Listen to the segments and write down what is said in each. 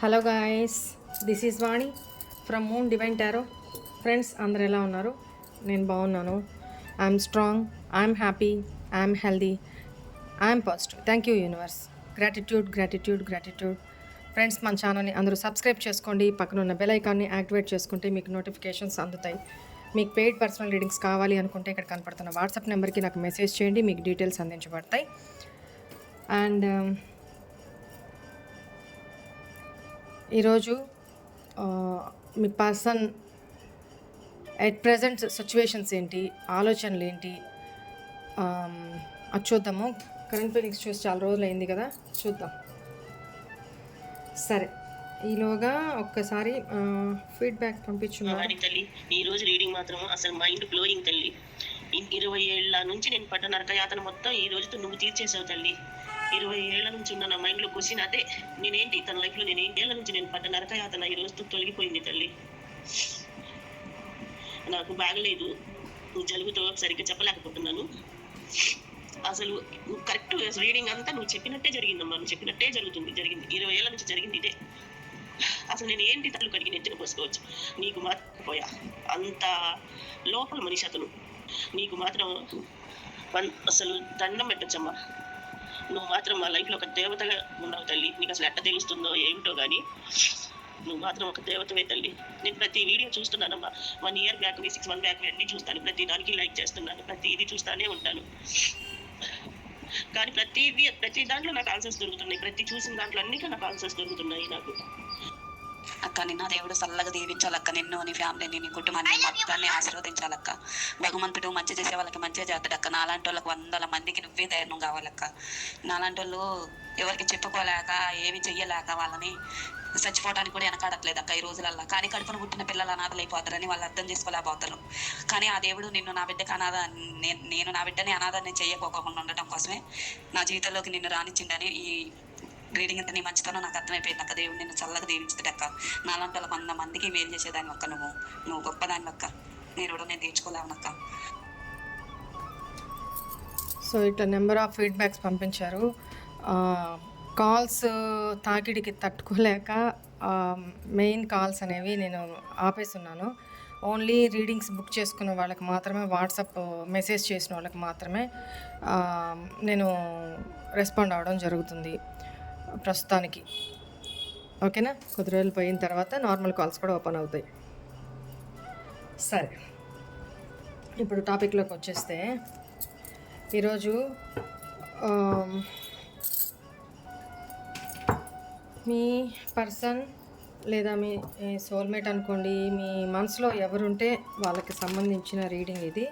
Hello guys, this is Vani from moon divine tarot. Friends అందరు ఎలా ఉన్నారు? నేను బాగున్నాను. I'm strong, I'm happy, I'm healthy, I'm positive. Thank you universe. Gratitude gratitude gratitude. Friends, మన ఛానల్ని అందరూ subscribe చేసుకోండి. పక్కన ఉన్న బెల్ ఐకాన్ని యాక్టివేట్ చేసుకుంటే మీకు నోటిఫికేషన్స్ అందుతాయి. మీకు పెయిడ్ పర్సనల్ రీడింగ్స్ కావాలి అనుకుంటే ఇక్కడ కనపడుతున్న వాట్సాప్ నెంబర్కి నాకు మెసేజ్ చేయండి, మీకు డీటెయిల్స్ అందించబడతాయి. అండ్ ఈరోజు మీ పర్సన్ ఎట్ ప్రజెంట్ సిచ్యువేషన్స్ ఏంటి, ఆలోచనలు ఏంటి అది చూద్దాము. కరెంట్ ఫీలింగ్స్ చూసి చాలా రోజులు అయింది కదా, చూద్దాం. సరే, ఈలోగా ఒక్కసారి ఫీడ్బ్యాక్ పంపించున్నాను తల్లి. ఈ రోజు రీడింగ్ మాత్రం అసలు మైండ్ బ్లోయింగ్ తల్లి. 20 ఏళ్ల నుంచి నేను పడ్డ నరకయాతన మొత్తం ఈ రోజుతో నువ్వు తీర్చేసావు తల్లి. 20 ఏళ్ల నుంచి ఉన్న నా మైండ్ లో క్వశ్చన్ అదే, నేనేంటి తన లైఫ్ లో ఏళ్ళ నుంచి నేను పడ్డ నరకయాతన ఈ రోజుతో తొలగిపోయింది తల్లి. నాకు బాగలేదు, జలుబుతో సరిగ్గా చెప్పలేకపోతున్నాను. అసలు కరెక్ట్ రీడింగ్ అంతా నువ్వు చెప్పినట్టే జరిగిందమ్మా, నువ్వు చెప్పినట్టే జరిగింది. 20 ఏళ్ల నుంచి జరిగింది ఇదే. అసలు నేను ఏంటి తల్లు కడిగి నెత్తిన పోసుకోవచ్చు, నీకు మాత్రం పోయా అంత లోపల మనిషి అతను. నీకు మాత్రం అసలు దండం పెట్టచ్చమ్మా. నువ్వు మాత్రం మా లైఫ్లో ఒక దేవతగా ఉన్నావు తల్లి. నీకు అసలు ఎట్ట తెలుస్తుందో ఏమిటో కానీ నువ్వు మాత్రం ఒక దేవతవే తల్లి. నేను ప్రతి వీడియో చూస్తున్నానమ్మా. 1 year బ్యాక్, 6 months బ్యాక్ అన్నీ చూస్తాను. ప్రతి దానికి లైక్ చేస్తున్నాను, ప్రతి ఇది చూస్తానే ఉంటాను. కానీ ప్రతి దాంట్లో నాకు ఆన్సర్స్ దొరుకుతున్నాయి. ప్రతి చూసిన దాంట్లో అన్నిటికీ నాకు ఆన్సర్స్ దొరుకుతున్నాయి. నాకు అక్క, నిన్న దేవుడు చల్లగా దీవించాలక్క. నిన్ను, నీ ఫ్యామిలీని, నీ కుటుంబాన్ని మొత్తాన్ని ఆశీర్వదించాలక్క. భగవంతుడు మంచి చేసే వాళ్ళకి మంచిగా చేస్తాడక్క. నాలాంటి వాళ్ళకి 100 మందికి నువ్వే ధైర్యం కావాలక్క. నాలాంటి వాళ్ళు ఎవరికి చెప్పుకోలేక ఏమి చెయ్యలేక వాళ్ళని చచ్చిపోవడానికి కూడా వెనకాడట్లేదు అక్క ఈ రోజులల్లా. కానీ కడుపున పుట్టిన పిల్లలు అనాథలు అయిపోతారని వాళ్ళు అర్థం చేసుకోలేకపోతారు. కానీ ఆ దేవుడు నిన్ను నా బిడ్డకి అనాథ, నేను నా బిడ్డని అనాథని చెయ్యకోకుండా ఉండటం కోసమే నా జీవితంలోకి నిన్ను రానిచ్చిందని ఈ రీడింగ్ అంతా నీ మంచితనం నాకు అర్థమైపోయింది అక్క. దేవుడు నిన్ను చల్లగా దీవించుతాడక్క. నాలాంటి వాళ్ళకి 100 మందికి మేలు చేసేదాన్ని అక్క. నువ్వు గొప్పదాన్ని అక్క. నేను తీర్చుకోలేవనక్క. సో ఇట్లా నెంబర్ ఆఫ్ ఫీడ్బ్యాక్స్ పంపించారు. కాల్స్ తాకిడికి తట్టుకోలేక మెయిన్ కాల్స్ అనేవి నేను ఆపేస్తున్నాను. ఓన్లీ రీడింగ్స్ బుక్ చేసుకున్న వాళ్ళకి మాత్రమే, వాట్సాప్ మెసేజ్ చేసిన వాళ్ళకి మాత్రమే నేను రెస్పాండ్ అవ్వడం జరుగుతుంది ప్రస్తుతానికి. ఓకేనా? కొద్ది రోజులు పోయిన తర్వాత నార్మల్ కాల్స్ కూడా ఓపెన్ అవుతాయి. సరే, ఇప్పుడు టాపిక్లోకి వచ్చేస్తే, ఈరోజు మీ పర్సన్ లేదా మీ సోల్మేట్ అనుకోండి, మీ మనసులో ఎవరుంటే వాళ్ళకి సంబంధించిన రీడింగ్ ఇది.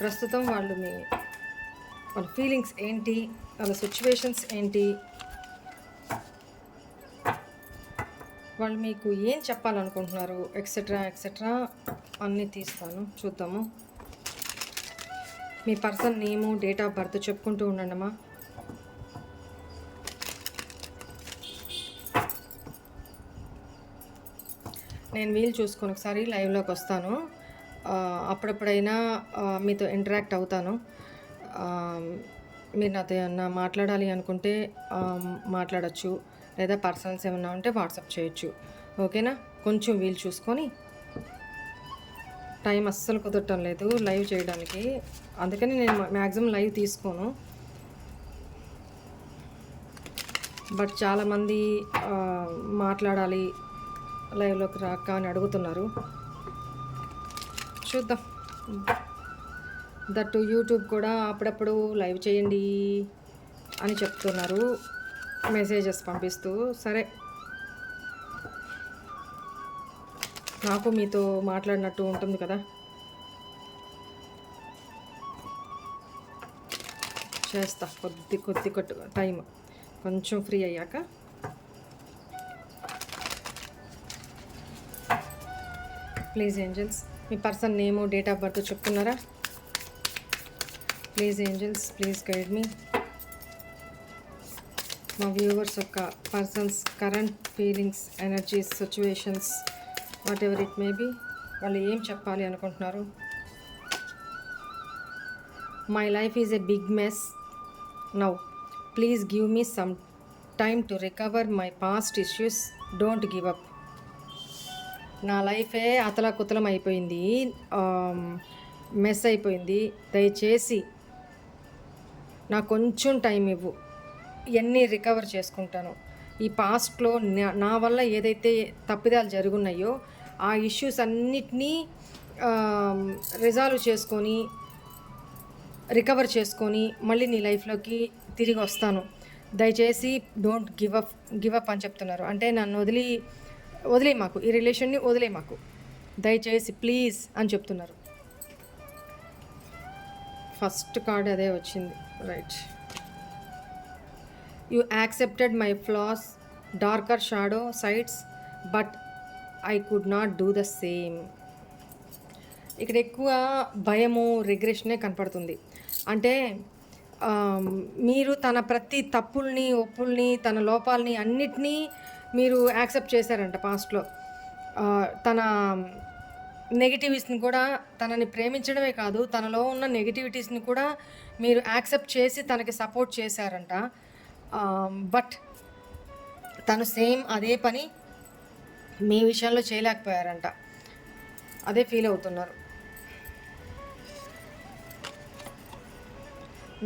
ప్రస్తుతం వాళ్ళ ఫీలింగ్స్ ఏంటి, వాళ్ళ సిచ్యువేషన్స్ ఏంటి, వాళ్ళు మీకు ఏం చెప్పాలనుకుంటున్నారు, ఎక్సెట్రా ఎక్సెట్రా అన్నీ తీస్తాను, చూద్దాము. మీ person name, date of birth చెప్పుకుంటూ ఉండండమ్మా. నేను వీలు చూసుకొని ఒకసారి లైవ్లోకి వస్తాను. అప్పుడప్పుడైనా మీతో ఇంటరాక్ట్ అవుతాను. మీరు నాతో ఏమన్నా మాట్లాడాలి అనుకుంటే మాట్లాడచ్చు, లేదా పర్సనల్స్ ఏమన్నా ఉంటే వాట్సాప్ చేయొచ్చు. ఓకేనా? కొంచెం వీలు చూసుకొని, టైం అస్సలు కుదరటం లేదు లైవ్ చేయడానికి, అందుకని నేను మ్యాక్సిమం లైవ్ తీసుకోను. బట్ చాలామంది మాట్లాడాలి లైవ్లోకి రాక అని అడుగుతున్నారు. చూద్దాం. దట్టు యూట్యూబ్ కూడా అప్పుడప్పుడు లైవ్ చేయండి అని చెప్తున్నారు, మెసేజెస్ పంపిస్తూ. సరే, నాకు మీతో మాట్లాడినట్టు ఉంటుంది కదా. చేస్తా కొద్ది టైం కొంచెం ఫ్రీ అయ్యాక. ప్లీజ్ ఏంజల్స్, మీ person name, date of birth చెప్తున్నారా? Please angels, please guide me. మా వ్యూవర్స్ యొక్క persons current feelings, energies, situations, whatever it may be, వాళ్ళు ఏం చెప్పాలి అనుకుంటున్నారు. My life is a big mess now, please give me some time to recover my past issues, don't give up. నా లైఫే అతలాకుతలం అయిపోయింది, mess అయిపోయింది. దయచేసి నాకు కొంచెం టైం ఇవ్వు, ఇవన్నీ రికవర్ చేసుకుంటాను. ఈ పాస్ట్లో నా వల్ల ఏదైతే తప్పిదాలు జరుగున్నాయో ఆ ఇష్యూస్ అన్నిటినీ రిజాల్వ్ చేసుకొని రికవర్ చేసుకొని మళ్ళీ నీ లైఫ్లోకి తిరిగి వస్తాను. దయచేసి డోంట్ గివ్ అప్ అని చెప్తున్నారు. అంటే నన్ను వదిలే మాకు, ఈ రిలేషన్ని వదిలే మాకు, దయచేసి ప్లీజ్ అని చెప్తున్నారు. ఫస్ట్ కార్డ్ అదే వచ్చింది, right. You accepted my floss, darker shadow sides, but I could not do the same. ఇక్కడ ఎక్కువ భయము, రిగ్రెషనే కనపడుతుంది. అంటే మీరు తన ప్రతి తప్పుల్ని, ఒప్పుల్ని, తన లోపాలని అన్నిటినీ మీరు యాక్సెప్ట్ చేశారంట పాస్ట్లో. తన నెగిటివిటీస్ని కూడా, తనని ప్రేమించడమే కాదు తనలో ఉన్న నెగిటివిటీస్ని కూడా మీరు యాక్సెప్ట్ చేసి తనకి సపోర్ట్ చేశారంట. బట్ తను సేమ్ అదే పని మీ విషయంలో చేయలేకపోయారంట, అదే ఫీల్ అవుతున్నారు.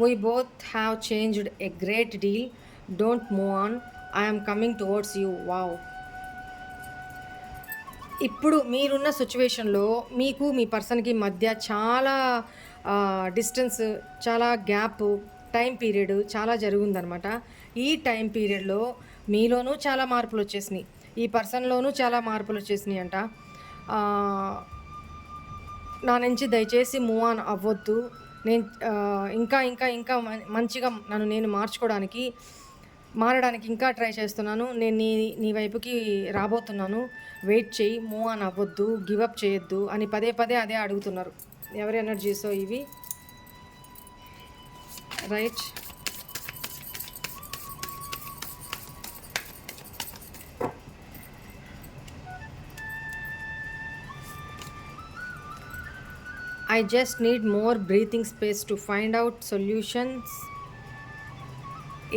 We both have changed a great deal. Don't move on. I am coming towards you. Wow. ఇప్పుడు మీరున్న సిచ్యువేషన్లో మీకు మీ పర్సన్కి మధ్య చాలా డిస్టెన్స్, చాలా గ్యాప్, టైం పీరియడ్ చాలా జరుగుందనమాట. ఈ టైం పీరియడ్లో మీలోనూ చాలా మార్పులు వచ్చేసినాయి, ఈ పర్సన్లోనూ చాలా మార్పులు వచ్చేసినాయి అంట. నా నుంచి దయచేసి మూవ్ ఆన్ అవ్వద్దు. నేను ఇంకా ఇంకా ఇంకా మంచిగా నేను మారడానికి ఇంకా ట్రై చేస్తున్నాను. నేను నీ వైపుకి రాబోతున్నాను, వెయిట్ చేయి, మూవ్ ఆన్ అవ్వద్దు, గివప్ చేయొద్దు అని పదే పదే అదే అడుగుతున్నారు. ఎవరి ఎనర్జీసో ఇవి, right. I just need more breathing space to find out solutions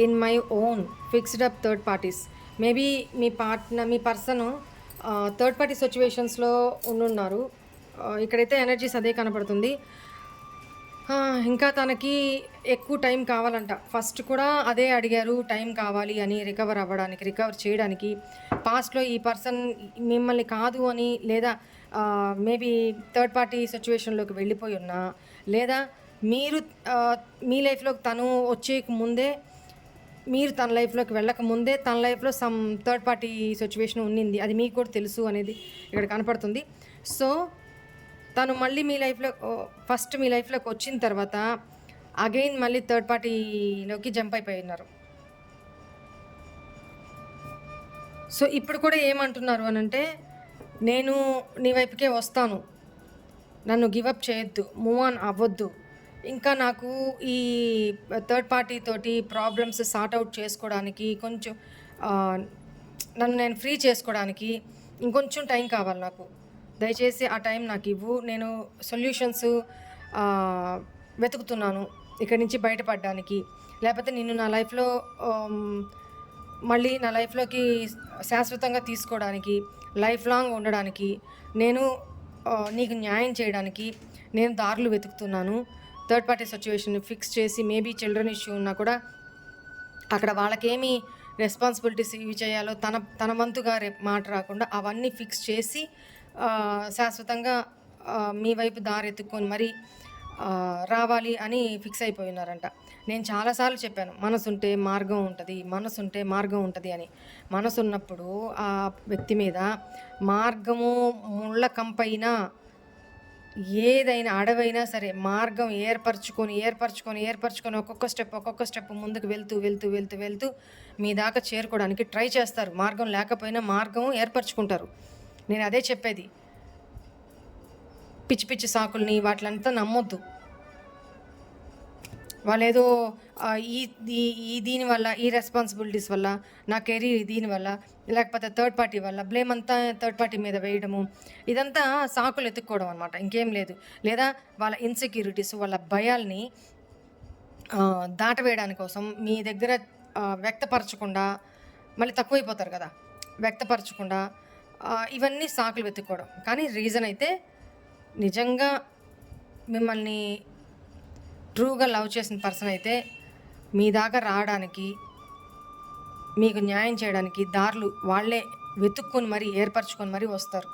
in my own fixed up third parties. Maybe మీ పర్సన్ థర్డ్ పార్టీ సిచ్యువేషన్స్లో ఉండున్నారు. ఇక్కడైతే ఎనర్జీస్ అదే కనపడుతుంది. ఇంకా తనకి ఎక్కువ టైం కావాలంట. ఫస్ట్ కూడా అదే అడిగారు, టైం కావాలి అని రికవర్ చేయడానికి. పాస్ట్లో ఈ పర్సన్ మిమ్మల్ని కాదు అని, లేదా మేబీ థర్డ్ పార్టీ సిచ్యువేషన్లోకి వెళ్ళిపోయి ఉన్నా, లేదా మీరు మీ లైఫ్లోకి తను వచ్చే ముందే, మీరు తన లైఫ్లోకి వెళ్ళకముందే తన లైఫ్లో సమ్ థర్డ్ పార్టీ సిచ్యువేషన్ ఉన్నింది, అది మీకు కూడా తెలుసు అనేది ఇక్కడ కనపడుతుంది. సో తను మళ్ళీ మీ లైఫ్లోకి వచ్చిన తర్వాత అగైన్ మళ్ళీ థర్డ్ పార్టీలోకి జంప్ అయిపోయి ఉన్నారు. సో ఇప్పుడు కూడా ఏమంటున్నారు అని అంటే, నేను నీ వైపుకే వస్తాను, నన్ను గివప్ చేయొద్దు, మూవ్ ఆన్ అవ్వద్దు, ఇంకా నాకు ఈ థర్డ్ పార్టీ తోటి ప్రాబ్లమ్స్ సార్ట్ అవుట్ చేసుకోవడానికి, కొంచెం నన్ను నేను ఫ్రీ చేసుకోవడానికి ఇంకొంచెం టైం కావాలి నాకు, దయచేసి ఆ టైం నాకు ఇవ్వు. నేను సొల్యూషన్స్ వెతుకుతున్నాను ఇక్కడి నుంచి బయటపడడానికి, లేకపోతే నిన్ను నా లైఫ్లో మళ్ళీ నా లైఫ్లోకి శాశ్వతంగా తీసుకోవడానికి, లైఫ్ లాంగ్ ఉండడానికి, నేను నీకు న్యాయం చేయడానికి నేను దారులు వెతుకుతున్నాను. థర్డ్ పార్టీ సిచ్యువేషన్ ఫిక్స్ చేసి, మేబీ చిల్డ్రన్ ఇష్యూ ఉన్నా కూడా అక్కడ వాళ్ళకేమి రెస్పాన్సిబిలిటీస్ ఇవి చేయాలో తన వంతుగా రేపు మాట రాకుండా అవన్నీ ఫిక్స్ చేసి శాశ్వతంగా మీ వైపు దారి ఎత్తుక్కొని మరి రావాలి అని ఫిక్స్ అయిపోయి ఉన్నారంట. నేను చాలాసార్లు చెప్పాను, మనసుంటే మార్గం ఉంటుంది అని. మనసు ఉన్నప్పుడు ఆ వ్యక్తి మీద మార్గము ముళ్ళ కంపైనా, ఏదైనా అడవైనా సరే మార్గం ఏర్పరచుకొని ఒక్కొక్క స్టెప్ ముందుకు వెళ్తూ మీ దాకా చేరుకోవడానికి ట్రై చేస్తారు. మార్గం లేకపోయినా మార్గం ఏర్పరచుకుంటారు. నేను అదే చెప్పేది. పిచ్చి సాకుల్ని వాటిలంతా నమ్మొద్దు. వాళ్ళు ఏదో దీనివల్ల, ఈ రెస్పాన్సిబిలిటీస్ వల్ల, నా కెరీర్ దీనివల్ల, లేకపోతే థర్డ్ పార్టీ వల్ల బ్లేమ్ అంతా థర్డ్ పార్టీ మీద వేయడము, ఇదంతా సాకులు ఎత్తుక్కోవడం అనమాట, ఇంకేం లేదు. లేదా వాళ్ళ ఇన్సెక్యూరిటీస్, వాళ్ళ భయాల్ని దాటవేయడానికి కోసం మీ దగ్గర వ్యక్తపరచకుండా మళ్ళీ తక్కువైపోతారు కదా, వ్యక్తపరచకుండా ఇవన్నీ సాకులు వెతుక్కోవడం. కానీ రీజన్ అయితే నిజంగా మిమ్మల్ని ట్రూగా లవ్ చేసిన పర్సన్ అయితే మీ దాకా రావడానికి, మీకు న్యాయం చేయడానికి దారులు వాళ్ళే వెతుక్కొని మరీ ఏర్పరచుకొని మరీ వస్తారు.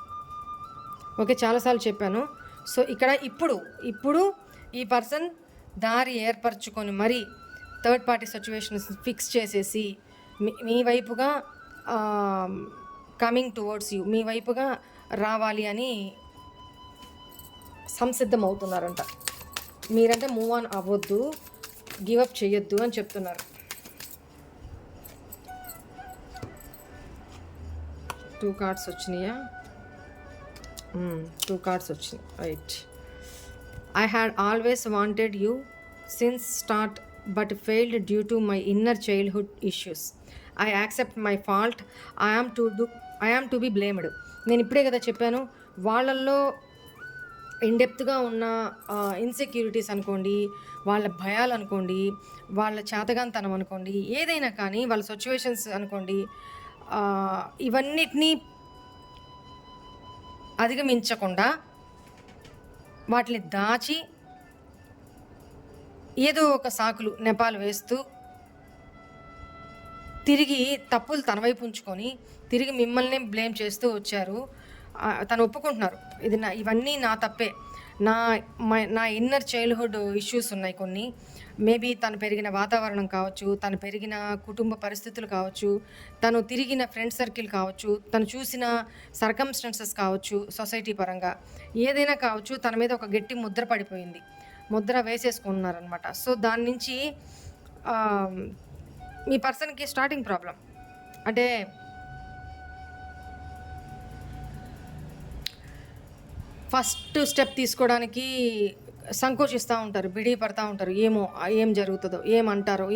ఓకే, చాలాసార్లు చెప్పాను. సో ఇక్కడ ఇప్పుడు ఈ పర్సన్ దారి ఏర్పరచుకొని మరీ థర్డ్ పార్టీ సిచ్యువేషన్స్ ఫిక్స్ చేసేసి మీ వైపుగా కమింగ్ టువర్డ్స్ యూ, మీ వైపుగా రావాలి అని సంసిద్ధం అవుతున్నారంట. మీరంటే మూవ్ ఆన్ అవ్వద్దు, గివప్ చేయొద్దు అని చెప్తున్నారు. 2 కార్డ్స్ వచ్చినాయా? 2 కార్డ్స్ వచ్చినాయి. Right. I had always wanted you since start but failed due to my inner childhood issues. I accept my fault. I am to be blamed. నేను ఇప్పుడే కదా చెప్పాను, వాళ్ళల్లో ఇన్డెప్త్గా ఉన్న ఇన్సెక్యూరిటీస్ అనుకోండి, వాళ్ళ భయాలు అనుకోండి, వాళ్ళ చేతగాంతనం అనుకోండి, ఏదైనా కానీ వాళ్ళ సిచ్యువేషన్స్ అనుకోండి, ఇవన్నిటినీ అధిగమించకుండా వాటిని దాచి ఏదో ఒక సాకులు నెపాలు వేస్తూ తిరిగి తప్పులు తన వైపు ఉంచుకొని తిరిగి మిమ్మల్ని బ్లేమ్ చేస్తూ వచ్చారు. తను ఒప్పుకుంటున్నారు, ఇవన్నీ నా తప్పే, నా ఇన్నర్ చైల్డ్హుడ్ ఇష్యూస్ ఉన్నాయి కొన్ని. మేబీ తను పెరిగిన వాతావరణం కావచ్చు, తను పెరిగిన కుటుంబ పరిస్థితులు కావచ్చు, తను తిరిగిన ఫ్రెండ్ సర్కిల్ కావచ్చు, తను చూసిన సర్కమ్స్టెన్సెస్ కావచ్చు, సొసైటీ పరంగా ఏదైనా కావచ్చు, తన మీద ఒక గట్టి ముద్ర పడిపోయింది, ముద్ర వేసేసుకున్నారనమాట. సో దాని నుంచి మీ పర్సన్కి స్టార్టింగ్ ప్రాబ్లం అంటే ఫస్ట్ స్టెప్ తీసుకోవడానికి సంకోచిస్తూ ఉంటారు, బిడి పడతా ఉంటారు. ఏం జరుగుతుందో, ఏమంటారో,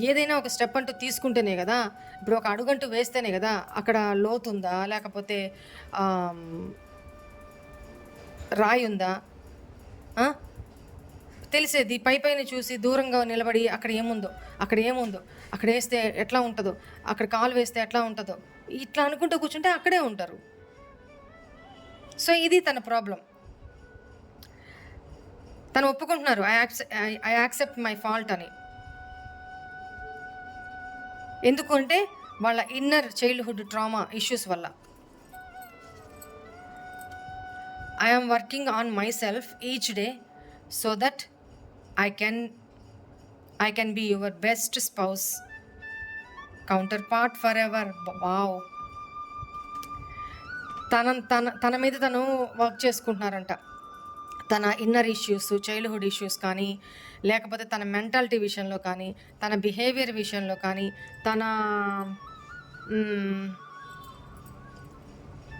ఏదైనా ఒక స్టెప్ అంటూ తీసుకుంటేనే కదా, ఇప్పుడు ఒక అడుగంటూ వేస్తేనే కదా అక్కడ లోతుందా లేకపోతే రాయి ఉందా తెలిసేది. పైన చూసి దూరంగా నిలబడి అక్కడ ఏముందో అక్కడ వేస్తే ఎట్లా ఉంటుందో, అక్కడ కాలు వేస్తే ఎట్లా ఉంటుందో ఇట్లా అనుకుంటూ కూర్చుంటే అక్కడే ఉంటారు. సో ఇది తన ప్రాబ్లం. తను ఒప్పుకుంటున్నారు, ఐ యాక్సెప్ట్ మై ఫాల్ట్ అని. ఎందుకంటే వాళ్ళ ఇన్నర్ చైల్డ్హుడ్ ట్రామా ఇష్యూస్ వల్ల. I am working on myself each day so that I can be your best spouse, counterpart forever. Wow, తన మీద తను వర్క్ చేసుకుంటున్నారంట. తన ఇన్నర్ ఇష్యూస్, చైల్డ్హుడ్ ఇష్యూస్ కానీ, లేకపోతే తన మెంటాలిటీ విషయంలో కానీ, తన బిహేవియర్ విషయంలో కానీ,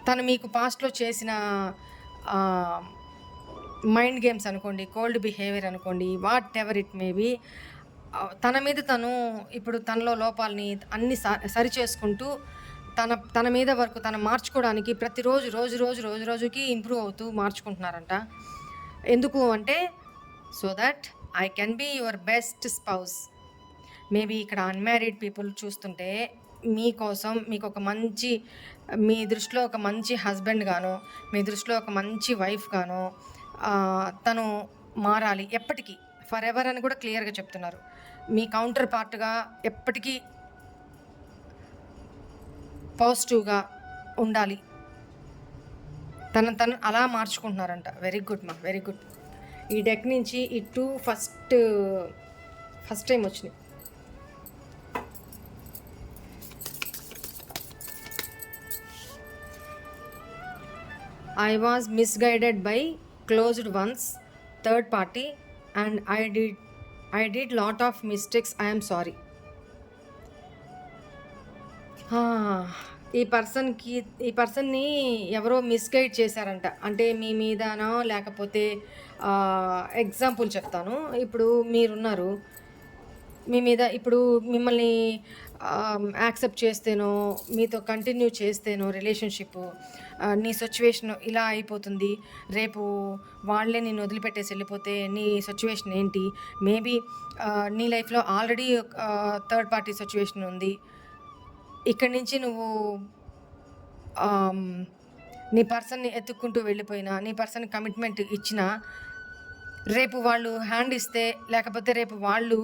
తను మీకు పాస్ట్లో చేసిన మైండ్ గేమ్స్ అనుకోండి, కోల్డ్ బిహేవియర్ అనుకోండి, whatever it may be, తన మీద తను ఇప్పుడు తనలో లోపాలని అన్ని సరి చేసుకుంటూ తన మీద వరకు తను మార్చుకోవడానికి ప్రతిరోజు రోజుకి ఇంప్రూవ్ అవుతూ మార్చుకుంటున్నారంట. ఎందుకు అంటే so that I can be your best spouse. Maybe ఇక్కడ అన్మ్యారీడ్ పీపుల్ చూస్తుంటే మీకోసం మీకు ఒక మంచి, మీ దృష్టిలో ఒక మంచి హస్బెండ్ గానో, మీ దృష్టిలో ఒక మంచి వైఫ్ గానో తను మారాలి ఎప్పటికీ, ఫర్ ఎవర్ అని కూడా క్లియర్గా చెప్తున్నారు. మీ కౌంటర్ పార్ట్గా ఎప్పటికీ పాజిటివ్గా ఉండాలి, తను అలా మార్చుకుంటున్నారంట. వెరీ గుడ్ మా, వెరీ గుడ్. ఈ డెక్ నుంచి ఈ 2 ఫస్ట్ టైం వచ్చినాయి. I was misguided by closed ones, third party, and I did lot of mistakes. I am sorry. ఈ పర్సన్ని ఎవరో మిస్గైడ్ చేశారంట. అంటే మీ మీదనో లేకపోతే ఎగ్జాంపుల్ చెప్తాను. ఇప్పుడు మీరున్నారు, మీ మీద ఇప్పుడు మిమ్మల్ని యాక్సెప్ట్ చేస్తేనో మీతో కంటిన్యూ చేస్తేనో రిలేషన్షిప్ నీ సిచ్యువేషన్ ఇలా అయిపోతుంది, రేపు వాళ్ళే నిన్ను వదిలిపెట్టేసి వెళ్ళిపోతే నీ సిచ్యువేషన్ ఏంటి, మేబీ నీ లైఫ్లో ఆల్రెడీ థర్డ్ పార్టీ సిచ్యువేషన్ ఉంది, ఇక్కడి నుంచి నువ్వు నీ పర్సన్ని ఎత్తుక్కుంటూ వెళ్ళిపోయినా, నీ పర్సన్ కమిట్మెంట్ ఇచ్చినా, రేపు వాళ్ళు హ్యాండ్ ఇస్తే లేకపోతే రేపు వాళ్ళు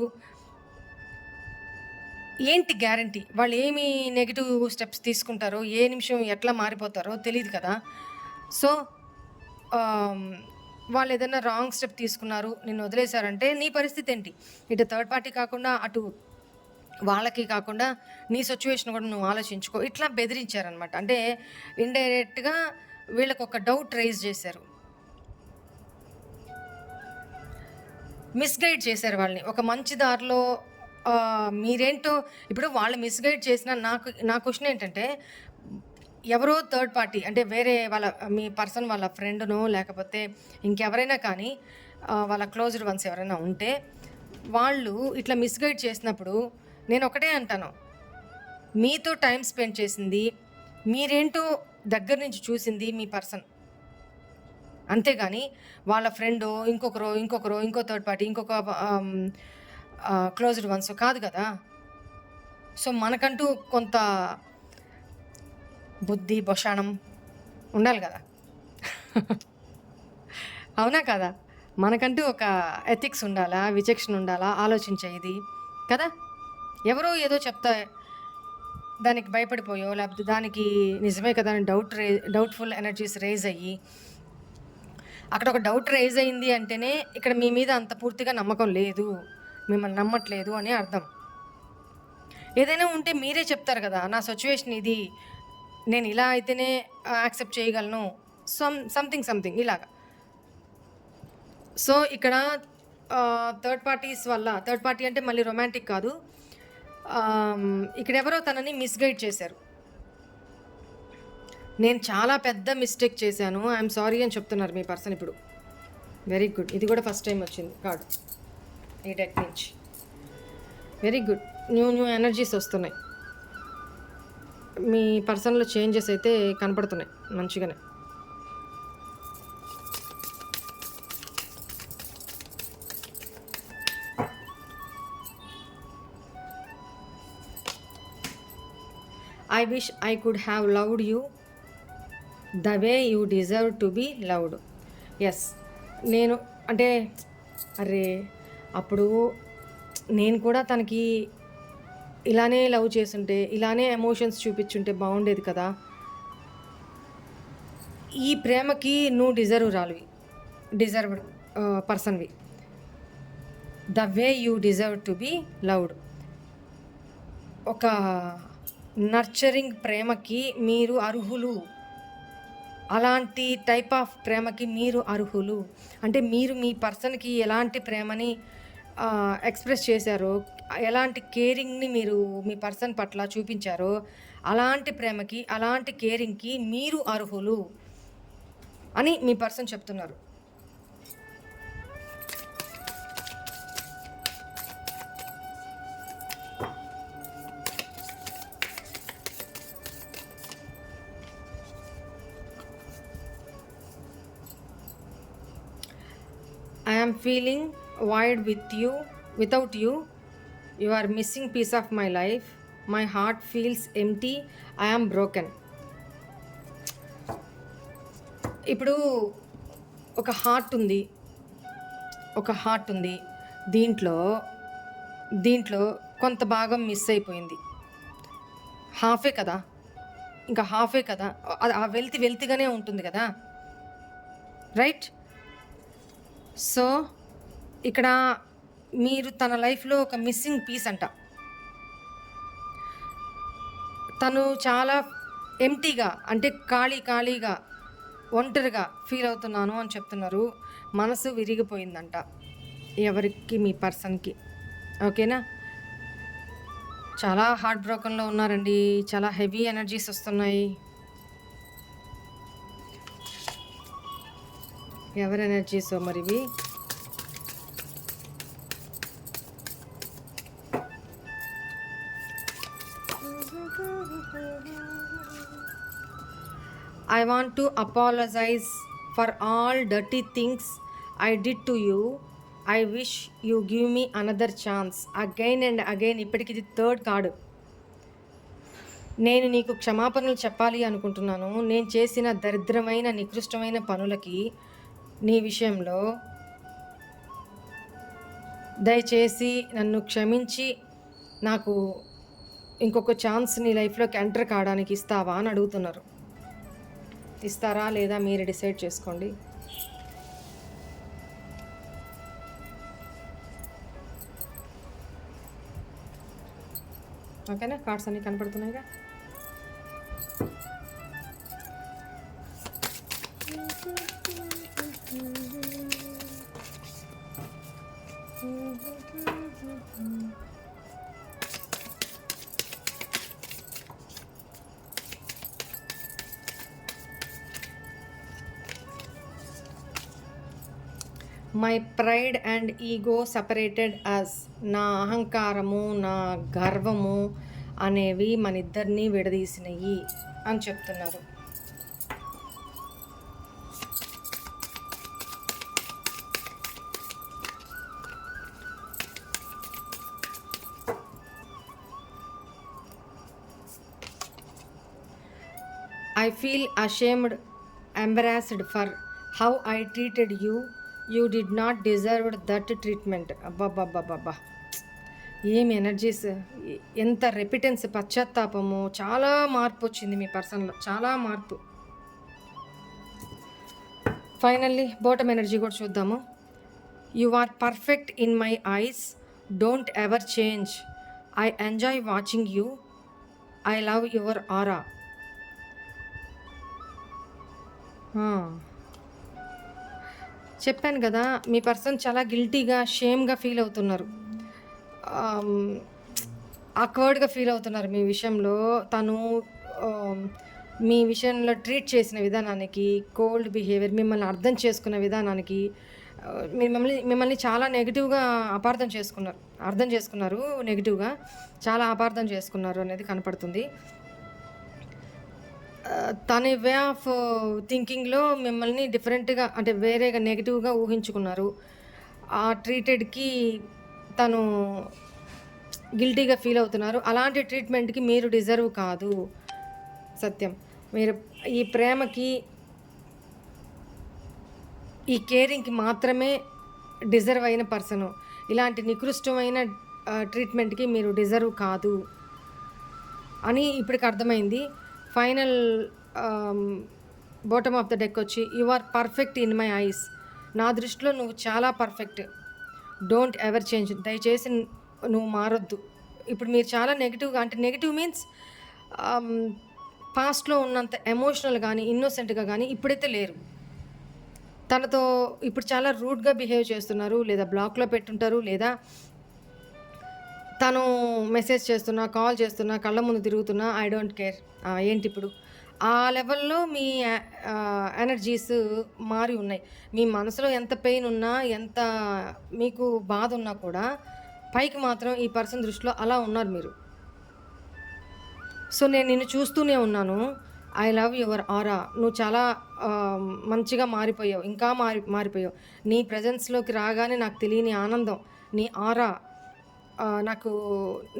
ఏంటి గ్యారంటీ, వాళ్ళు ఏమి నెగిటివ్ స్టెప్స్ తీసుకుంటారో, ఏ నిమిషం ఎట్లా మారిపోతారో తెలియదు కదా. సో వాళ్ళు ఏదైనా రాంగ్ స్టెప్ తీసుకున్నారు, నిన్ను వదిలేశారంటే నీ పరిస్థితి ఏంటి? ఇటు థర్డ్ పార్టీ కాకుండా అటు వాళ్ళకి కాకుండా నీ సిచ్యువేషన్ కూడా నువ్వు ఆలోచించుకో. ఇట్లా బెదిరించారనమాట. అంటే ఇండైరెక్ట్గా వీళ్ళకి ఒక డౌట్ రైజ్ చేశారు, మిస్గైడ్ చేశారు వాళ్ళని ఒక మంచి దారిలో. మీరేంటో ఇప్పుడు వాళ్ళు మిస్గైడ్ చేసిన నా క్వశ్చన్ ఏంటంటే, ఎవరో థర్డ్ పార్టీ అంటే వేరే వాళ్ళ మీ పర్సన్ వాళ్ళ ఫ్రెండ్నో లేకపోతే ఇంకెవరైనా కానీ వాళ్ళ క్లోజ్డ్ వన్స్ ఎవరైనా ఉంటే వాళ్ళు ఇట్లా మిస్గైడ్ చేసినప్పుడు నేను ఒకటే అంటాను, మీతో టైం స్పెండ్ చేసింది, మీరేంటో దగ్గర నుంచి చూసింది మీ పర్సన్, అంతేగాని వాళ్ళ ఫ్రెండో ఇంకొకరో ఇంకో థర్డ్ పార్టీ ఇంకొక క్లోజ్డ్ వన్స్ కాదు కదా. సో మనకంటూ కొంత బుద్ధి బొషాణం ఉండాలి కదా. అవునా కదా? మనకంటూ ఒక ఎథిక్స్ ఉండాలా, విచక్షణ ఉండాలా, ఆలోచించేది కదా. ఎవరో ఏదో చెప్తా దానికి భయపడిపోయో లేకపోతే దానికి నిజమే కదా అని డౌట్ఫుల్ ఎనర్జీస్ రేజ్ అయ్యి, అక్కడ ఒక డౌట్ రేజ్ అయింది అంటేనే ఇక్కడ మీ మీద అంత పూర్తిగా నమ్మకం లేదు, మిమ్మల్ని నమ్మట్లేదు అని అర్థం. ఏదైనా ఉంటే మీరే చెప్తారు కదా, నా సిచ్యువేషన్ ఇది, నేను ఇలా అయితేనే యాక్సెప్ట్ చేయగలను, సంథింగ్ ఇలాగా. సో ఇక్కడ థర్డ్ పార్టీ అంటే మళ్ళీ రొమాంటిక్ కాదు, ఇక్కడ ఎవరో తనని మిస్గైడ్ చేశారు. నేను చాలా పెద్ద మిస్టేక్ చేశాను, ఐఎమ్ సారీ అని చెప్తున్నారు మీ పర్సన్ ఇప్పుడు. Very good. ఇది కూడా ఫస్ట్ టైం వచ్చింది కార్డు ఈ డెక్ నుంచి. Very good. న్యూ ఎనర్జీస్ వస్తున్నాయి మీ పర్సన్లో, చేంజెస్ అయితే కనపడుతున్నాయి మంచిగానే. I wish I could have loved you the way you deserve to be loved. Yes, నేను అంటే అరే అప్పుడు నేను కూడా తనకి ఇలానే లవ్ చేసుంటే, ఇలానే ఎమోషన్స్ చూపించుంటే బాగుండేది కదా. ఈ ప్రేమకి నువ్వు డిజర్వ్డ్ పర్సన్వి. The way you deserve to be loved. ఒక నర్చరింగ్ ప్రేమకి మీరు అర్హులు, అలాంటి టైప్ ఆఫ్ ప్రేమకి మీరు అర్హులు. అంటే మీరు మీ పర్సన్కి ఎలాంటి ప్రేమని ఎక్స్ప్రెస్ చేశారో, ఎలాంటి కేరింగ్ని మీరు మీ పర్సన్ పట్ల చూపించారో, అలాంటి ప్రేమకి అలాంటి కేరింగ్కి మీరు అర్హులు అని మీ పర్సన్ చెప్తున్నారు. I am feeling void without you. You are missing piece of my life. My heart feels empty. I am broken. ఇప్పుడు ఒక హార్ట్ ఉంది, దీంట్లో కొంత భాగం మిస్ అయిపోయింది. హాఫే కదా, ఆ వెల్తిగానే ఉంటుంది కదా, రైట్? సో ఇక్కడ మీరు తన లైఫ్లో ఒక మిస్సింగ్ పీస్ అంట. తను చాలా ఎంటీగా అంటే ఖాళీగా ఒంటరిగా ఫీల్ అవుతున్నాను అని చెప్తున్నారు. మనసు విరిగిపోయిందంట ఎవరికి, మీ పర్సన్కి. ఓకేనా? చాలా హార్ట్ బ్రోకన్లో ఉన్నారండి, చాలా హెవీ ఎనర్జీస్ వస్తున్నాయి. ఎవరి energies మరివి? I want to apologize for all dirty things I did to you. I wish you give me another chance. Again and again. ఇప్పటికి ఇది థర్డ్ కార్డు. నేను నీకు క్షమాపణలు చెప్పాలి అనుకుంటున్నాను. నేను చేసిన దరిద్రమైన నికృష్టమైన పనులకి నీ విషయంలో దయచేసి నన్ను క్షమించి నాకు ఇంకొక ఛాన్స్ నీ లైఫ్లోకి ఎంటర్ కావడానికి ఇస్తావా అని అడుగుతున్నారు. ఇస్తారా లేదా మీరు డిసైడ్ చేసుకోండి. ఓకేనా? కార్డ్స్ అన్నీ కనపడుతున్నాయిగా. My pride and ego separated us. నా అహంకారము నా గర్వము అనేవి మన ఇద్దరిని విడదీసినవి అని చెప్తున్నారు. I feel ashamed, embarrassed for how I treated you. You did not deserve that treatment. అబ్బాబ్బాబ్బాబ్బా, ఏం ఎనర్జీస్, ఎంత రెపిటెన్స్, పశ్చాత్తాపము, చాలా మార్పు వచ్చింది మీ పర్సన్లో, చాలా మార్పు. ఫైనల్లీ బాటమ్ ఎనర్జీ కూడా చూద్దాము. You are perfect in my eyes. Don't ever change. I enjoy watching you. I love your aura. చెప్పాను కదా, మీ పర్సన్ చాలా గిల్టీగా, షేమ్గా ఫీల్ అవుతున్నారు, ఆక్వర్డ్గా ఫీల్ అవుతున్నారు మీ విషయంలో. తను మీ విషయంలో ట్రీట్ చేసిన విధానానికి, కోల్డ్ బిహేవియర్, మిమ్మల్ని అర్థం చేసుకున్న విధానానికి, మిమ్మల్ని చాలా నెగిటివ్గా అర్థం చేసుకున్నారు, నెగిటివ్గా చాలా అపార్థం చేసుకున్నారు అనేది కనపడుతుంది. తన వే ఆఫ్ థింకింగ్లో మిమ్మల్ని డిఫరెంట్గా, అంటే వేరేగా నెగిటివ్గా ఊహించుకున్నారు. ఆ ట్రీటెడ్కి తను గిల్టీగా ఫీల్ అవుతున్నారు. అలాంటి ట్రీట్మెంట్కి మీరు డిజర్వ్ కాదు. సత్యం, మీరు ఈ ప్రేమకి, ఈ కేరింగ్కి మాత్రమే డిజర్వ్ అయిన పర్సను. ఇలాంటి నికృష్టమైన ట్రీట్మెంట్కి మీరు డిజర్వ్ కాదు అని ఇప్పటికి అర్థమైంది. Final bottom of the deck వచ్చి, you are perfect in my eyes. నా దృష్టిలో నువ్వు చాలా పర్ఫెక్ట్. Don't ever change. దయచేసి నువ్వు మారొద్దు. ఇప్పుడు మీరు చాలా నెగిటివ్గా, అంటే నెగిటివ్ మీన్స్ పాస్ట్లో ఉన్నంత ఎమోషనల్ కానీ ఇన్నోసెంట్గా కానీ ఇప్పుడైతే లేరు. తనతో ఇప్పుడు చాలా రూడ్గా బిహేవ్ చేస్తున్నారు, లేదా బ్లాక్లో పెట్టుంటారు, లేదా తను మెసేజ్ చేస్తున్నా, కాల్ చేస్తున్నా, కళ్ళ ముందు తిరుగుతున్నా, ఐ డోంట్ కేర్. ఏంటి ఇప్పుడు ఆ లెవెల్లో మీ ఎనర్జీస్ మారి ఉన్నాయి. మీ మనసులో ఎంత పెయిన్ ఉన్నా, ఎంత మీకు బాధ ఉన్నా కూడా పైకి మాత్రం ఈ పర్సన్ దృష్టిలో అలా ఉన్నారు మీరు. సో నేను నిన్ను చూస్తూనే ఉన్నాను. ఐ లవ్ యువర్ ఆరా. నువ్వు చాలా మంచిగా మారిపోయావు, ఇంకా మారిపోయావు. నీ ప్రజెన్స్లోకి రాగానే నాకు తెలియని ఆనందం. నీ ఆరా, నాకు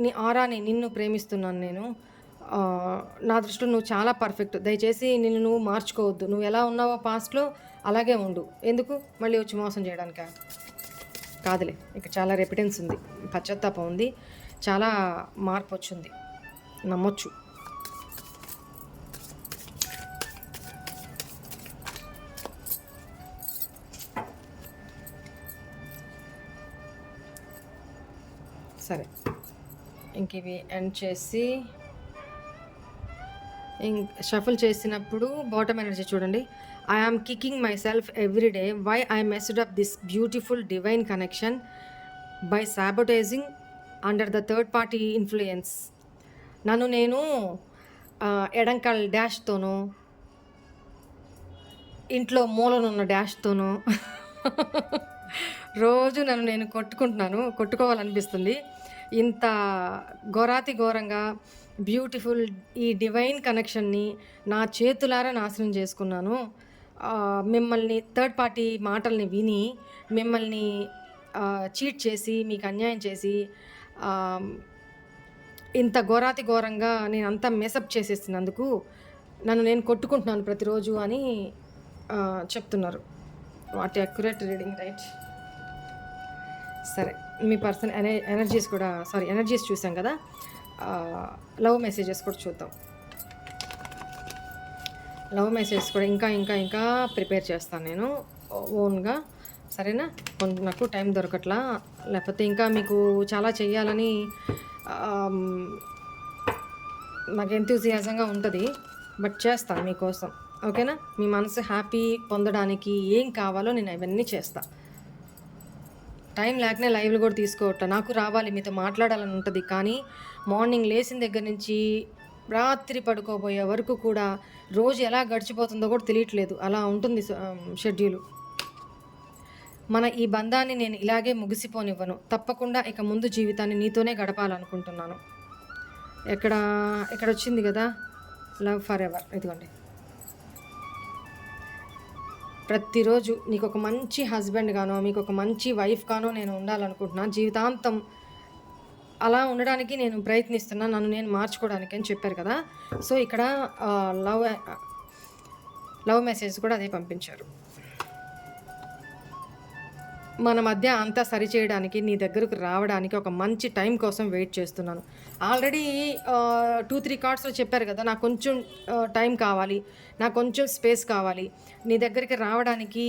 నీ ఆరాని, నిన్ను ప్రేమిస్తున్నాను నేను. నా దృష్టిలో నువ్వు చాలా పర్ఫెక్ట్. దయచేసి నిన్ను నువ్వు మార్చుకోవద్దు. నువ్వు ఎలా ఉన్నావో పాస్ట్లో అలాగే ఉండు. ఎందుకు మళ్ళీ వచ్చి మోసం చేయడానికా? కాదులే, ఇక్కడ చాలా రెపిటెన్స్ ఉంది, పశ్చాత్తాపం ఉంది, చాలా మార్పు వచ్చింది, నమ్మొచ్చు. సరే, ఇంక ఇవి ఎండ్ చేసి షఫల్ చేసినప్పుడు బాటమ్ ఎనర్జీ చూడండి. I am kicking myself every day. Why I messed up this beautiful divine connection by sabotaging under the third party influence. నన్ను నేను ఎడంకాల్ డాష్తోనూ, ఇంట్లో మూలనున్న డాష్తోనూ రోజు నన్ను నేను కొట్టుకోవాలనిపిస్తుంది. ఇంత ఘోరాతి ఘోరంగా బ్యూటిఫుల్ ఈ డివైన్ కనెక్షన్ని నా చేతులారా నాశనం చేసుకున్నాను. మిమ్మల్ని థర్డ్ పార్టీ మాటల్ని విని మిమ్మల్ని చీట్ చేసి మీకు అన్యాయం చేసి ఇంత ఘోరాతి ఘోరంగా నేను అంతా మెసప్ చేసేసినందుకు నన్ను నేను కొట్టుకుంటున్నాను ప్రతిరోజు అని చెప్తున్నారు. What accurate reading, right? సరే, మీ పర్సన్ ఎనర్జీస్ కూడా ఎనర్జీస్ చూసాం కదా. లవ్ మెసేజెస్ కూడా చూద్దాం. లవ్ మెసేజెస్ కూడా ఇంకా ఇంకా ఇంకా ప్రిపేర్ చేస్తాను నేను ఓన్గా, సరేనా? నాకు టైం దొరకట్లా, లేకపోతే ఇంకా మీకు చాలా చెయ్యాలని నాకు ఎంతూజియాజంగా ఉంటుంది, బట్ చేస్తాను మీకోసం, ఓకేనా? మీ మనసు హ్యాపీ పొందడానికి ఏం కావాలో నేను అవన్నీ చేస్తాను. టైం లేకనే లైవ్లు కూడా తీసుకోవట్లే. నాకు రావాలి, మీతో మాట్లాడాలని ఉంటుంది, కానీ మార్నింగ్ లేచిన దగ్గర నుంచి రాత్రి పడుకోబోయే వరకు కూడా రోజు ఎలా గడిచిపోతుందో కూడా తెలియట్లేదు. అలా ఉంటుంది షెడ్యూలు. మన ఈ బంధాన్ని నేను ఇలాగే ముగిసిపోనివ్వను. తప్పకుండా ఇక ముందు జీవితాన్ని నీతోనే గడపాలనుకుంటున్నాను. ఎక్కడ వచ్చింది కదా లవ్ ఫర్ ఎవర్. ఇదిగోండి, ప్రతిరోజు నీకు ఒక మంచి హస్బెండ్ గానో మీకు ఒక మంచి వైఫ్ గానో నేను ఉండాలనుకుంటున్నాను. జీవితాంతం అలా ఉండడానికి నేను ప్రయత్నిస్తున్నాను, నన్ను నేను మార్చుకోవడానికి అని చెప్పారు కదా. సో ఇక్కడ లవ్ మెసేజ్ కూడా అదే పంపించారు. మన మధ్య అంతా సరిచేయడానికి నీ దగ్గరకు రావడానికి ఒక మంచి టైం కోసం వెయిట్ చేస్తున్నాను. ఆల్రెడీ 2-3 కార్డ్స్లో చెప్పారు కదా, నాకు కొంచెం టైం కావాలి, నాకు కొంచెం స్పేస్ కావాలి, నీ దగ్గరికి రావడానికి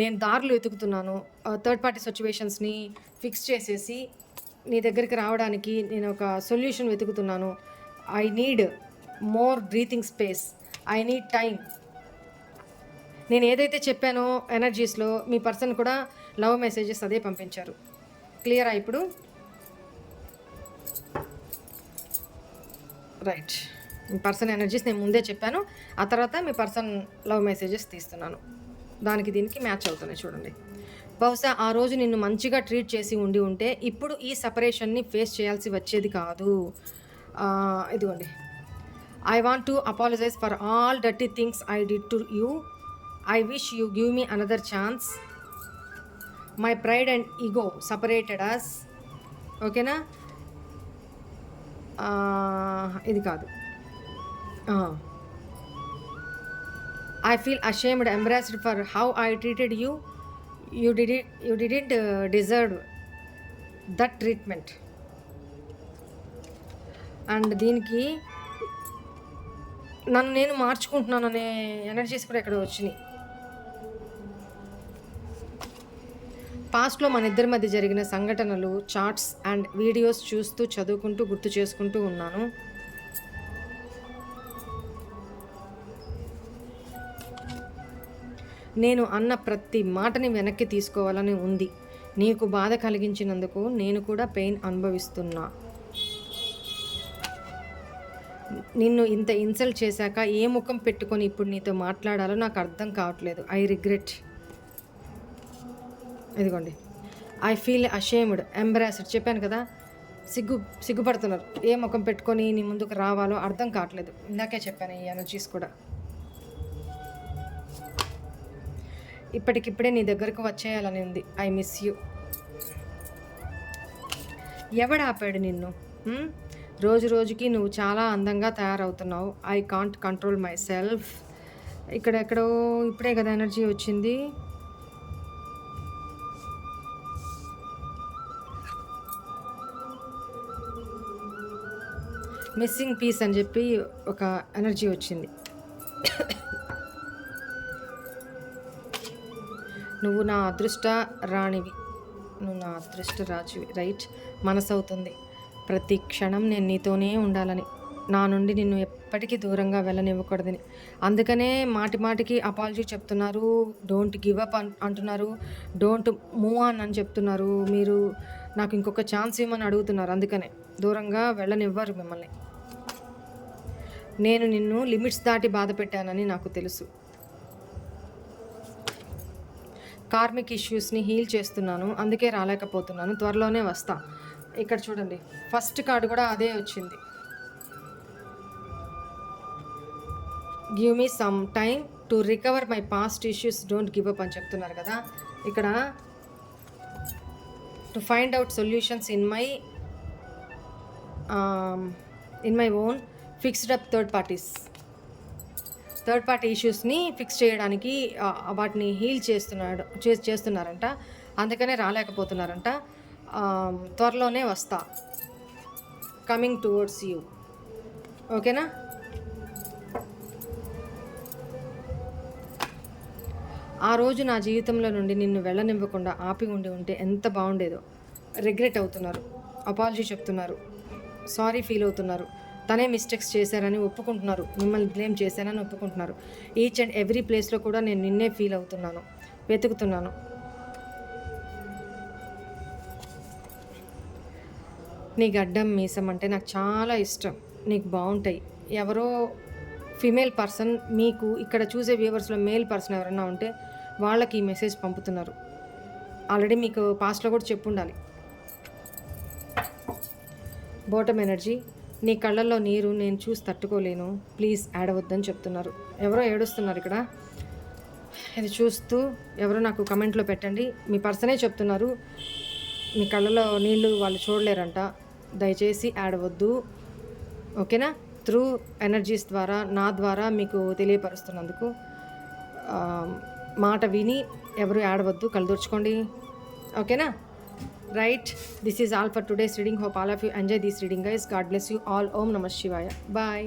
నేను దారులు వెతుకుతున్నాను. థర్డ్ పార్టీ సిచ్యువేషన్స్ని ఫిక్స్ చేసేసి నీ దగ్గరికి రావడానికి నేను ఒక సొల్యూషన్ వెతుకుతున్నాను. I need more breathing space, I need time. నేను ఏదైతే చెప్పానో ఎనర్జీస్లో మీ పర్సన్ కూడా లవ్ మెసేజెస్ అదే పంపించారు. క్లియరా ఇప్పుడు? రైట్, మీ పర్సన్ ఎనర్జీస్ నేను ముందే చెప్పాను, ఆ తర్వాత మీ పర్సన్ లవ్ మెసేజెస్ తీస్తున్నాను. దానికి దీనికి మ్యాచ్ అవుతున్నాయి చూడండి. బహుశా ఆ రోజు నిన్ను మంచిగా ట్రీట్ చేసి ఉంటే ఇప్పుడు ఈ సపరేషన్ని ఫేస్ చేయాల్సి వచ్చేది కాదు. ఇదిగోండి, I want to apologise for all dirty things I did to you. I wish you give me another chance. My pride and ego separated us. ఓకేనా? ఇది కాదు. I feel ashamed, embarrassed for how I treated you. You didn't deserve that treatment. And దీనికి నన్ను నేను మార్చుకుంటున్నాను అనే energies కూడా ఇక్కడ వచ్చినాయి. పాస్ట్లో మన ఇద్దరి మధ్య జరిగిన సంఘటనలు, చార్ట్స్ అండ్ వీడియోస్ చూస్తూ చదువుకుంటూ గుర్తు చేసుకుంటూ ఉన్నాను. నేను అన్న ప్రతి మాటని వెనక్కి తీసుకోవాలని ఉంది. నీకు బాధ కలిగించినందుకు నేను కూడా పెయిన్ అనుభవిస్తున్నా. నిన్ను ఇంత ఇన్సల్ట్ చేశాక ఏ ముఖం పెట్టుకొని ఇప్పుడు నీతో మాట్లాడాలో నాకు అర్థం కావట్లేదు. I regret. ఇదిగోండి, ఐ ఫీల్ అషేమ్డ్, ఎంబరాస్డ్. చెప్పాను కదా, సిగ్గుపడుతున్నారు. ఏ ముఖం పెట్టుకొని నీ ముందుకు రావాలో అర్థం కావట్లేదు. ఇందాకే చెప్పాను ఈ ఎనర్జీస్ కూడా. ఇప్పటికిప్పుడే నీ దగ్గరకు వచ్చేయాలని ఉంది. I miss you. ఎవడాపాడు నిన్ను? రోజు రోజుకి నువ్వు చాలా అందంగా తయారవుతున్నావు. I can't control myself. ఇక్కడెక్కడో ఇప్పుడే కదా ఎనర్జీ వచ్చింది. మిస్సింగ్ పీస్ అని చెప్పి ఒక ఎనర్జీ వచ్చింది. నువ్వు నా అదృష్ట రాణివి, నువ్వు నా అదృష్ట రాజువి. రైట్, మనసు అవుతుంది ప్రతి క్షణం నేను నీతోనే ఉండాలని, నా నుండి నిన్ను ఎప్పటికీ దూరంగా వెళ్ళనివ్వకూడదని. అందుకనే మాటికి అపాలజీ చెప్తున్నారు, డోంట్ గివ్ అప్ అంటున్నారు, డోంట్ మూవ్ ఆన్ అని చెప్తున్నారు. మీరు నాకు ఇంకొక ఛాన్స్ ఇవ్వమని అడుగుతున్నారు. అందుకనే దూరంగా వెళ్ళనివ్వరు మిమ్మల్ని. నేను నిన్ను లిమిట్స్ దాటి బాధ పెట్టానని నాకు తెలుసు. కార్మిక్ ఇష్యూస్ని హీల్ చేస్తున్నాను, అందుకే రాలేకపోతున్నాను. త్వరలోనే వస్తా. ఇక్కడ చూడండి, ఫస్ట్ కార్డు కూడా అదే వచ్చింది. Give me some time to recover my past issues, don't give up అని చెప్తున్నారు కదా. ఇక్కడ to find out solutions in my own fixed up third party ఇష్యూస్ని ఫిక్స్ చేయడానికి వాటిని హీల్ చేస్తున్నారంట. అందుకనే రాలేకపోతున్నారంట. త్వరలోనే వస్తా, కమింగ్ టువర్డ్స్ యూ. ఓకేనా? ఆ రోజు నా జీవితంలో నుండి నిన్ను వెళ్ళనివ్వకుండా ఆపి ఉంటే ఎంత బాగుండేదో. రిగ్రెట్ అవుతున్నారు, అపాలజీ చెప్తున్నారు, సారీ ఫీల్ అవుతున్నారు, తనే మిస్టేక్స్ చేశారని ఒప్పుకుంటున్నారు, మిమ్మల్ని బ్లేమ్ చేశానని ఒప్పుకుంటున్నారు. ఈచ్ అండ్ ఎవ్రీ ప్లేస్లో కూడా నేను నిన్నే ఫీల్ అవుతున్నాను, వెతుకుతున్నాను. నీ గడ్డం మీసం అంటే నాకు చాలా ఇష్టం, నీకు బాగుంటాయి. ఎవరో ఫిమేల్ పర్సన్, మీకు ఇక్కడ చూసే వ్యూవర్స్లో మేల్ పర్సన్ ఎవరైనా ఉంటే వాళ్ళకి ఈ మెసేజ్ పంపుతున్నారు. ఆల్రెడీ మీకు పాస్ట్లో కూడా చెప్పుండాలి. బాటమ్ ఎనర్జీ, నీ కళ్ళల్లో నీరు నేను చూసి తట్టుకోలేను, ప్లీజ్ ఏడవద్దని చెప్తున్నారు. ఎవరో ఏడుస్తున్నారు ఇక్కడ. ఇది చూస్తూ ఎవరో నాకు కమెంట్లో పెట్టండి. మీ పర్సనే చెప్తున్నారు మీ కళ్ళలో నీళ్ళు వాళ్ళు చూడలేరంట, దయచేసి ఏడవద్దు. ఓకేనా? త్రూ ఎనర్జీస్ ద్వారా, నా ద్వారా మీకు తెలియపరుస్తున్నందుకు మాట విని ఎవరు ఏడవద్దు, కలదూర్చుకోండి. ఓకేనా? Right, this is all for today's reading. Hope all of you enjoy this reading guys. God bless you all. ఓం నమః శివాయ. బాయ్.